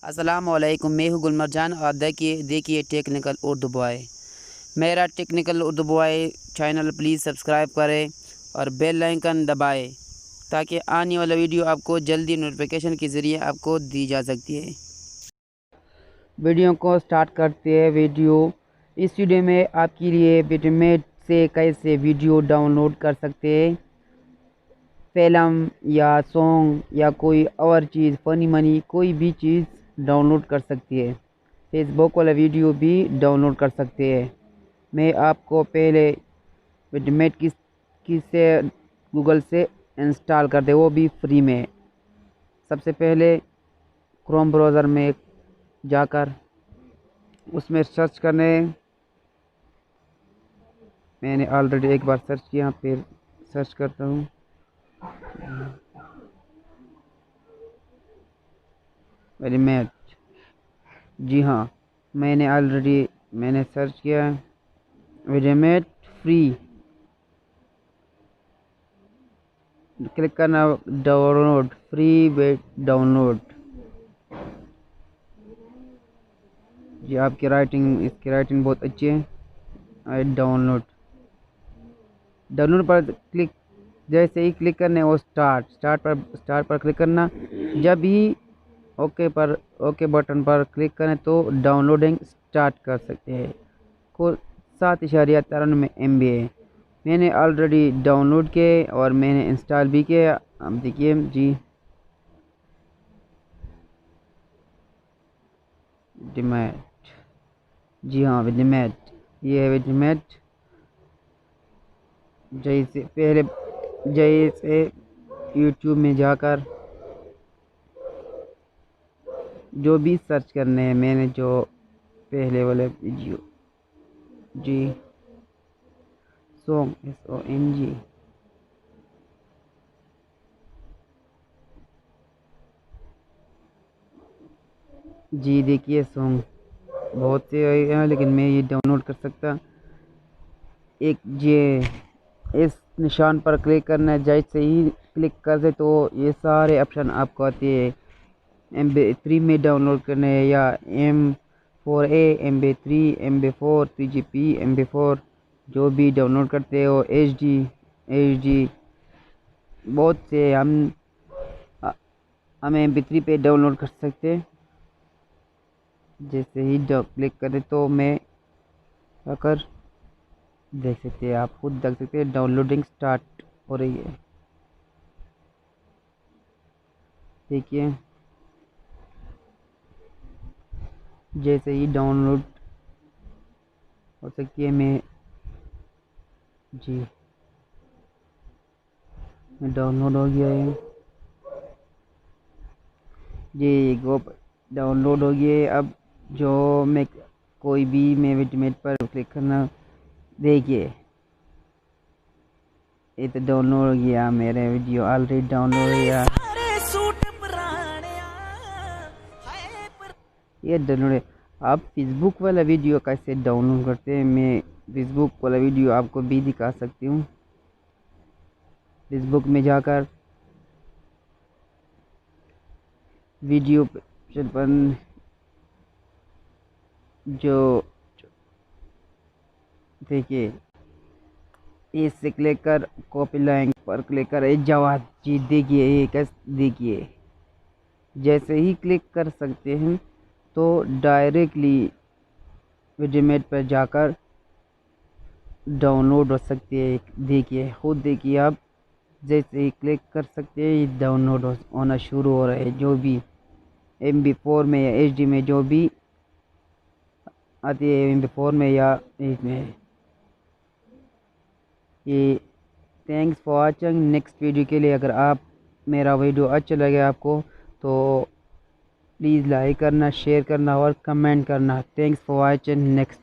अस्सलाम वालेकुम, मैं हूँ गुलमरजान और देखिए टेक्निकल उर्दू बॉय। मेरा technical Urdu boy channel please subscribe करें और बेल आइकन दबाएं ताकि आने वाला वीडियो आपको जल्दी नोटिफिकेशन के ज़रिए आपको दी जा सकती है। वीडियो को स्टार्ट करते हैं। इस वीडियो में आपके लिए बिटमेट से कैसे वीडियो डाउनलोड कर सकते हैं, फिल्म या सॉन्ग या कोई और चीज़, फनी मनी कोई भी चीज़ डाउनलोड कर सकती है। फेसबुक वाला वीडियो भी डाउनलोड कर सकते हैं। मैं आपको पहले बिटमेट किससे गूगल से इंस्टॉल कर दे, वो भी फ्री में। सबसे पहले क्रोम ब्राउज़र में जाकर उसमें सर्च करने। मैंने ऑलरेडी एक बार सर्च किया, फिर सर्च करता हूँ। बिटमेट, जी हाँ, मैंने सर्च किया बिटमेट फ्री। क्लिक करना, डाउनलोड फ्री डाउनलोड। जी इसकी राइटिंग बहुत अच्छी है। डाउनलोड डाउनलोड पर क्लिक, जैसे ही क्लिक करने वो स्टार्ट पर क्लिक करना। जब ही ओके बटन पर क्लिक करें तो डाउनलोडिंग स्टार्ट कर सकते हैं। को 7.93 MB है। मैंने ऑलरेडी डाउनलोड किए और मैंने इंस्टॉल भी किया। अब देखिए जी, बिटमेट, जी हाँ बिटमेट, ये है बिटमेट। जैसे यूट्यूब में जाकर जो भी सर्च करने हैं, मैंने जो पहले वाले वीडियो, जी सॉन्ग SONG, जी देखिए सॉन्ग बहुत से हैं लेकिन मैं ये डाउनलोड कर सकता। एक ये इस निशान पर क्लिक करना है। जैसे ही क्लिक कर दे तो ये सारे ऑप्शन आपको आते हैं। MB3 में डाउनलोड करने हैं या M4A, MB3, MB4, 3GP, MB4 जो भी डाउनलोड करते हो। HD बहुत से हम MP3 पे डाउनलोड कर सकते हैं। जैसे ही क्लिक करें तो मैं आकर देख सकते हैं, आप खुद देख सकते हैं डाउनलोडिंग स्टार्ट हो रही है। देखिए जैसे ही डाउनलोड हो सकती है, मैं डाउनलोड हो गया है। ये वो डाउनलोड हो गया है। अब जो मैं कोई भी मैं बिटमेट पर क्लिक करना, देखिए ये तो डाउनलोड हो गया। मेरे वीडियो ऑलरेडी डाउनलोड हो गया। ये डाउनलोड है। आप फेसबुक वाला वीडियो कैसे डाउनलोड करते हैं, मैं फेसबुक वाला वीडियो आपको भी दिखा सकती हूँ। फेसबुक में जाकर वीडियो पर जो देखिए इससे क्लिक कर कॉपी लिंक पर क्लिक कर जवाब, जी देखिए ये कैसे, देखिए जैसे ही क्लिक कर सकते हैं तो डायरेक्टली बिटमेट पर जाकर डाउनलोड हो सकती है। देखिए खुद देखिए आप, जैसे ही क्लिक कर सकते हैं ये डाउनलोड होना शुरू हो रहा है। जो भी MB4 में या HD में जो भी आती है, MB4 में या इसमें। ये thanks for watching. Next video के लिए अगर आप मेरा वीडियो अच्छा लगे आपको तो प्लीज़ लाइक करना, शेयर करना और कमेंट करना। Thanks for watching. नेक्स्ट